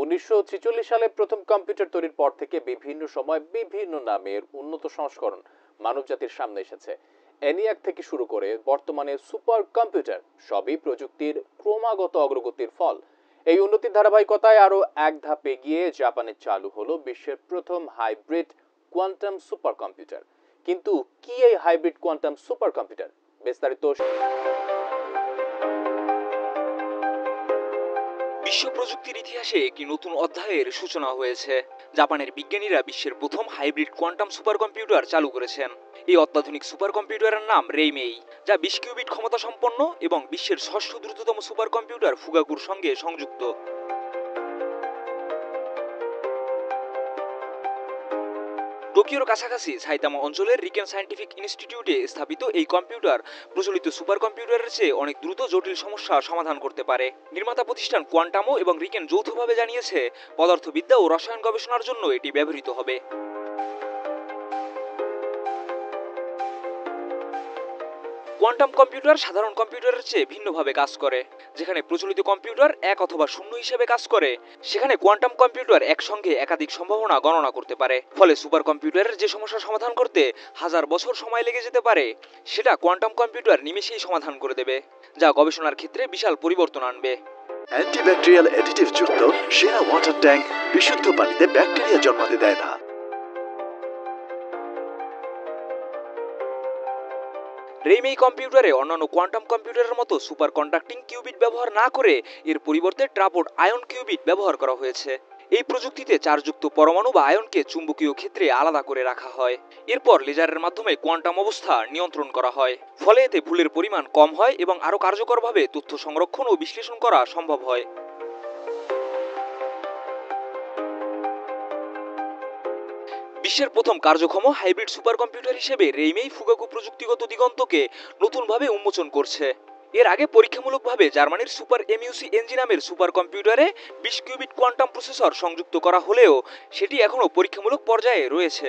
1946 সালে প্রথম কম্পিউটার তৈরির পর থেকে বিভিন্ন সময় বিভিন্ন নামের উন্নত সংস্করণ মানবজাতির সামনে এসেছে। ENIAC থেকে শুরু করে বর্তমানে সুপার কম্পিউটার সবই প্রযুক্তির ক্রমাগত অগ্রগতির ফল। এই উন্নতির ধারাবাহিকতায় আরো এক ধাপ এগিয়ে জাপানে চালু হলো বিশ্বের প্রথম হাইব্রিড কোয়ান্টাম সুপার কম্পিউটার। কিন্তু কি এই হাইব্রিড কোয়ান্টাম সুপার কম্পিউটার? বিস্তারিত বিশ্ব প্রযুক্তির ইতিহাসে একটি নতুন অধ্যায়ের সূচনা হয়েছে। জাপানের বিজ্ঞানীরা বিশ্বের প্রথম হাইব্রিড কোয়ান্টাম সুপার কম্পিউটার চালু করেছেন। এই অত্যাধুনিক সুপার কম্পিউটারের নাম রেইমেই, যা 20 কিউবিট ক্ষমতা সম্পন্ন এবং বিশ্বের ষষ্ঠ দ্রুততম সুপার কম্পিউটার ফুগাকুর সঙ্গে সংযুক্ত। টোকিওর কাছাকাছি সাইতামা অঞ্চলের রিকেন সায়েন্টিফিক ইনস্টিটিউটে স্থাপিত এই কম্পিউটার প্রচলিত সুপার কম্পিউটারের চেয়ে অনেক দ্রুত জটিল সমস্যা সমাধান করতে পারে। নির্মাতা প্রতিষ্ঠান কোয়ান্টামো এবং রিকেন যৌথভাবে জানিয়েছে, পদার্থবিদ্যা ও রসায়ন গবেষণার জন্য এটি ব্যবহৃত হবে। কোয়ান্টাম কম্পিউটার সাধারণ কম্পিউটারের চেয়ে ভিন্নভাবে কাজ করে। যেখানে প্রচলিত কম্পিউটার এক অথবা শূন্য হিসেবে কাজ করে, সেখানে কোয়ান্টাম কম্পিউটার একসঙ্গে একাধিক সম্ভাবনা গণনা করতে পারে। ফলে সুপার কম্পিউটারের যে সমস্যা সমাধান করতে 1000 বছর সময় লেগে যেতে পারে, সেটা কোয়ান্টাম কম্পিউটার নিমেষেই সমাধান করে দেবে, যা গবেষণার ক্ষেত্রে বিশাল পরিবর্তন আনবে। অ্যান্টিব্যাকটেরিয়াল অ্যাডিটিভ যুক্ত সেরা ওয়াটার ট্যাঙ্ক বিশুদ্ধ পানিতে ব্যাকটেরিয়া জন্মাতে দেয় না। রেইমেই কম্পিউটারে অন্যান্য কোয়ান্টাম কম্পিউটারের মতো সুপার কন্ডাক্টিং কিউবিট ব্যবহার না করে এর পরিবর্তে ট্রাপড আয়ন কিউবিট ব্যবহার করা হয়েছে। এই প্রযুক্তিতে চার্জযুক্ত পরমাণু বা আয়নকে চুম্বকীয় ক্ষেত্রে আলাদা করে রাখা হয়। এরপর লেজারের মাধ্যমে কোয়ান্টাম অবস্থা নিয়ন্ত্রণ করা হয়। ফলে এতে ভুলের পরিমাণ কম হয় এবং আরও কার্যকরভাবে তথ্য সংরক্ষণ ও বিশ্লেষণ করা সম্ভব হয়। বিশ্বের প্রথম কার্যক্ষম হাইব্রিড সুপার কম্পিউটার হিসেবে রেইমেই ফুগাকু প্রযুক্তিগত দিগন্তকে নতুনভাবে উন্মোচন করছে। এর আগে পরীক্ষামূলকভাবে জার্মানির সুপার এমইউসি এনজি নামের সুপার কম্পিউটারে 20 কিউবিট কোয়ান্টাম প্রসেসর সংযুক্ত করা হলেও সেটি এখনও পরীক্ষামূলক পর্যায়ে রয়েছে।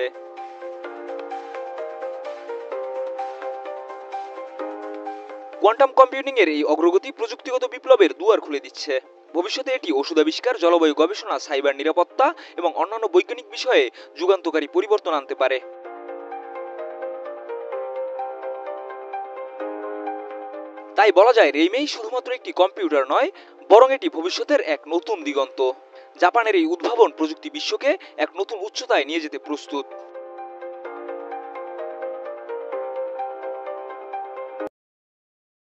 কোয়ান্টাম কম্পিউটিং এর এই অগ্রগতি প্রযুক্তিগত বিপ্লবের দুয়ার খুলে দিচ্ছে। ভবিষ্যতে এটি ওষুধ আবিষ্কার, জলবায়ু গবেষণা, সাইবার নিরাপত্তা এবং অন্যান্য বৈজ্ঞানিক বিষয়ে যুগান্তকারী পরিবর্তন আনতে পারে। তাই বলা যায়, রেইমেই শুধুমাত্র একটি কম্পিউটার নয়, বরং এটি ভবিষ্যতের এক নতুন দিগন্ত। জাপানের এই উদ্ভাবন প্রযুক্তি বিশ্বকে এক নতুন উচ্চতায় নিয়ে যেতে প্রস্তুত।